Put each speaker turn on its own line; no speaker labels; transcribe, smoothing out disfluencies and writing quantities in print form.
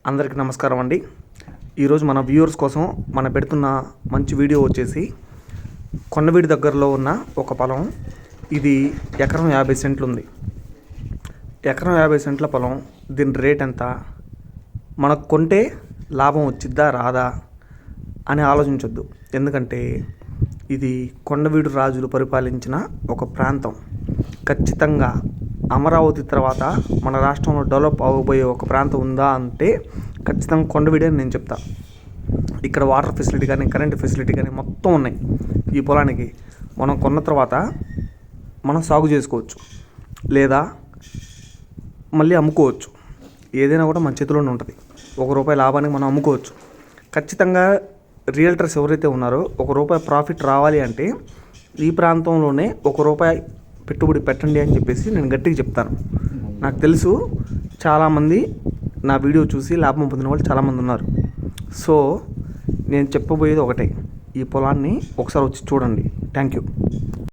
అందరికీ నమస్కారం అండి. ఈరోజు మన వ్యూవర్స్ కోసం మనం పెడుతున్న మంచి వీడియో వచ్చేసి కొండవీడి దగ్గరలో ఉన్న ఒక పొలం. ఇది ఎకరం 50 సెంట్లు ఉంది. ఎకరం 50 సెంట్ల పొలం. దీని రేట్ ఎంత, మనకు కొంటే లాభం వచ్చిద్దా రాదా అని ఆలోచించొద్దు. ఎందుకంటే ఇది కొండవీడు రాజులు పరిపాలించిన ఒక ప్రాంతం. ఖచ్చితంగా అమరావతి తర్వాత మన రాష్ట్రంలో డెవలప్ అవ్వబోయే ఒక ప్రాంతం ఉందా అంటే ఖచ్చితంగా కొండవీడే అని నేను చెప్తా. ఇక్కడ వాటర్ ఫెసిలిటీ కానీ కరెంట్ ఫెసిలిటీ కానీ మొత్తం ఉన్నాయి. ఈ పొలానికి మనం కొన్న తర్వాత మనం సాగు చేసుకోవచ్చు, లేదా మళ్ళీ అమ్ముకోవచ్చు. ఏదైనా కూడా మన చేతిలోనే ఉంటుంది. ₹1 లాభానికి మనం అమ్ముకోవచ్చు. ఖచ్చితంగా రియల్టర్స్ ఎవరైతే ఉన్నారో ₹1 ప్రాఫిట్ రావాలి అంటే ఈ ప్రాంతంలోనే ₹1 పెట్టుబడి పెట్టండి అని చెప్పేసి నేను గట్టిగా చెప్తాను. నాకు తెలుసు చాలామంది నా వీడియో చూసి లాభం పొందిన వాళ్ళు చాలామంది ఉన్నారు. సో నేను చెప్పబోయేది ఒకటే, ఈ పొలాన్ని ఒకసారి వచ్చి చూడండి. Thank you.